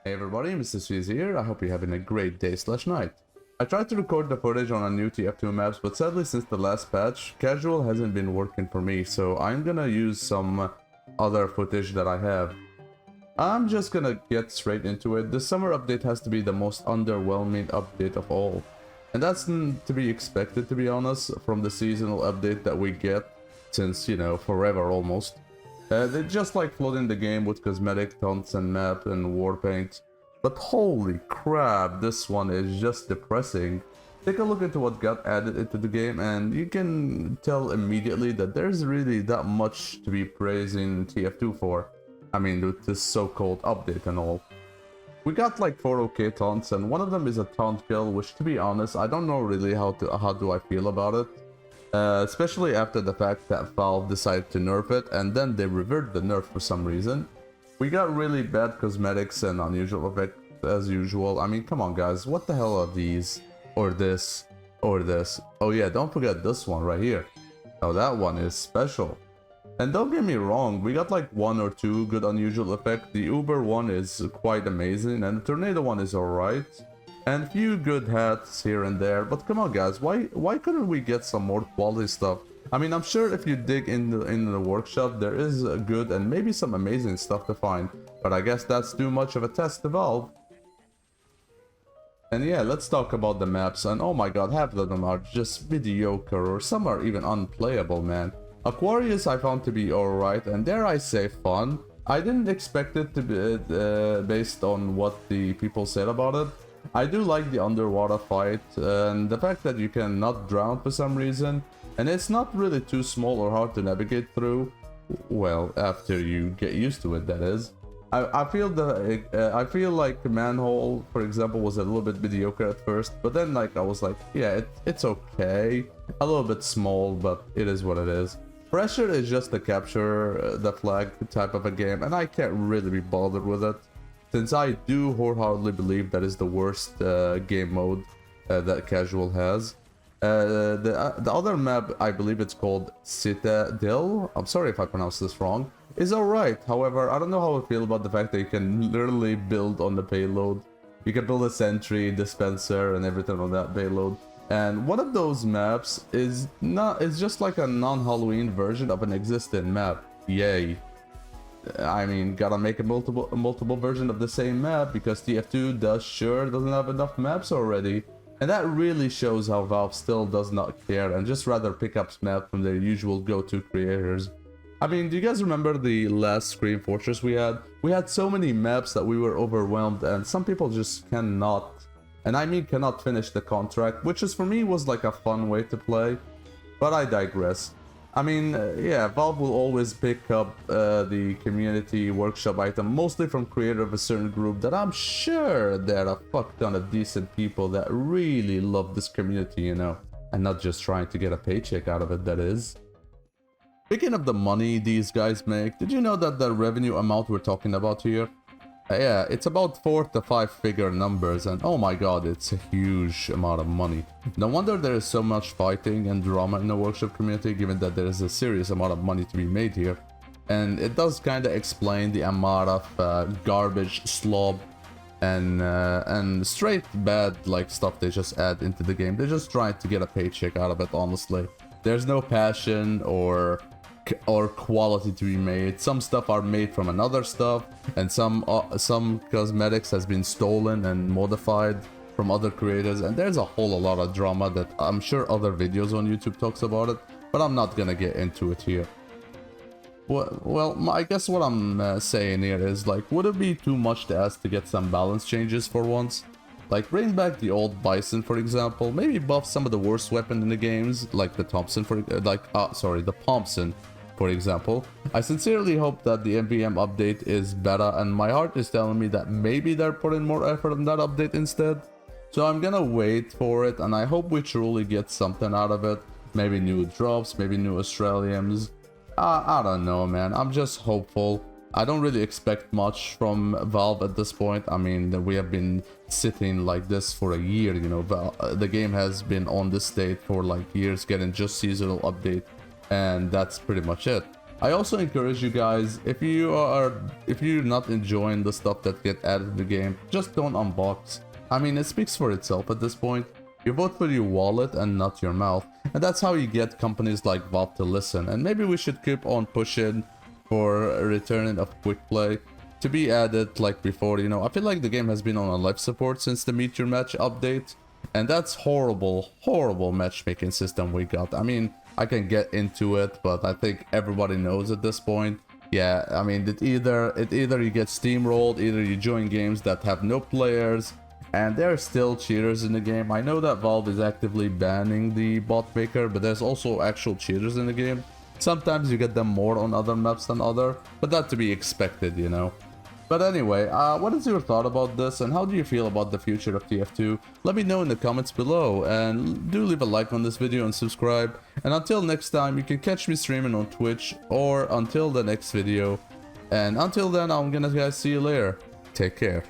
Hey everybody, Mr. Sweezy here. I hope you're having a great day/night. I tried to record the footage on a new TF2 maps, but sadly since the last patch, casual hasn't been working for me, so I'm gonna use some other footage that I have. I'm just gonna get straight into it. The summer update has to be the most underwhelming update of all. And that's to be expected, to be honest, from the seasonal update that we get since, you know, forever almost. They just like flooding the game with cosmetic taunts and map and war paint. But holy crap, this one is just depressing. Take a look into what got added into the game and you can tell immediately that there's really that much to be praising TF2 for. I mean, with this so-called update and all. We got like 4 OK taunts and one of them is a taunt kill, which to be honest, I don't know really how do I feel about it. Especially after the fact that Valve decided to nerf it and then they reverted the nerf for some reason. We got really bad cosmetics and unusual effects as usual. I mean, come on guys, what the hell are these? Or this? Or this? Oh yeah, don't forget this one right here. Oh, that one is special. And don't get me wrong, we got like 1 or 2 good unusual effects. The Uber one is quite amazing and the Tornado one is alright. And a few good hats here and there, but come on guys, why couldn't we get some more quality stuff? I mean, I'm sure if you dig in the workshop, there is good and maybe some amazing stuff to find, but I guess that's too much of a test to Valve. And yeah, let's talk about the maps, and oh my god, half of them are just mediocre, or some are even unplayable, man. Aquarius I found to be alright, and dare I say fun. I didn't expect it to be based on what the people said about it. I do like the underwater fight and the fact that you can not drown for some reason, and it's not really too small or hard to navigate through. Well, after you get used to it, that is. I feel like Manhole, for example, was a little bit mediocre at first, but then like I was like, yeah, it's okay, a little bit small, but it is what it is. Pressure is just a capture the flag type of a game, and I can't really be bothered with it. Since I do wholeheartedly believe that is the worst game mode that casual has. The other map, I believe it's called Citadel, I'm sorry if I pronounced this wrong, is alright. However, I don't know how I feel about the fact that you can literally build on the payload. You can build a sentry, dispenser, and everything on that payload. And one of those maps is just like a non-Halloween version of an existing map. Yay. I mean, gotta make a multiple version of the same map because TF2 doesn't have enough maps already. And that really shows how Valve still does not care and just rather pick up maps from their usual go-to creators. I mean, do you guys remember the last Scream Fortress we had? We had so many maps that we were overwhelmed and some people just cannot, and I mean cannot finish the contract, which is for me was like a fun way to play. But I digress. I mean, yeah, Valve will always pick up the community workshop item, mostly from creator of a certain group that I'm sure there are a fuck ton of decent people that really love this community, you know, and not just trying to get a paycheck out of it, that is. Speaking of the money these guys make, did you know that the revenue amount we're talking about here? Yeah, it's about 4 to 5 figure numbers, and oh my god, it's a huge amount of money. No wonder there is so much fighting and drama in the workshop community, given that there is a serious amount of money to be made here. And it does kinda explain the amount of garbage, slop, and straight bad like stuff they just add into the game. They're just trying to get a paycheck out of it, honestly. There's no passion or quality to be made. Some stuff are made from another stuff, and some cosmetics has been stolen and modified from other creators, and there's a whole lot of drama that I'm sure other videos on YouTube talks about it, but I'm not gonna get into it here. Well, I guess what I'm saying here is, like, would it be too much to ask to get some balance changes for once? Like, bring back the old Bison, for example. Maybe buff some of the worst weapons in the games, like the Thompson, the Thompson, for example. I sincerely hope that the MVM update is better, and my heart is telling me that maybe they're putting more effort on that update instead. So I'm gonna wait for it, and I hope we truly get something out of it. Maybe new drops, maybe new Australians. I don't know, man. I'm just hopeful. I don't really expect much from Valve at this point. I mean, we have been sitting like this for a year, you know. The game has been on this state for like years, getting just seasonal update, and that's pretty much it. I also encourage you guys, if you're not enjoying the stuff that get added to the game, just don't unbox. I mean, it speaks for itself at this point. You vote for your wallet and not your mouth, and that's how you get companies like Valve to listen. And maybe we should keep on pushing for a return of quick play to be added like before. You know, I feel like the game has been on a life support since the Meet Your Match update, and that's horrible matchmaking system we got. I mean, I can get into it, but I think everybody knows at this point. Yeah, I mean, it either you get steamrolled, either you join games that have no players, and there are still cheaters in the game. I know that Valve is actively banning the bot maker, but there's also actual cheaters in the game. Sometimes you get them more on other maps than other, but that to be expected, you know. But anyway, what is your thought about this, and how do you feel about the future of TF2? Let me know in the comments below, and do leave a like on this video and subscribe. And until next time, you can catch me streaming on Twitch, or until the next video. And until then, I'm gonna guys see you later. Take care.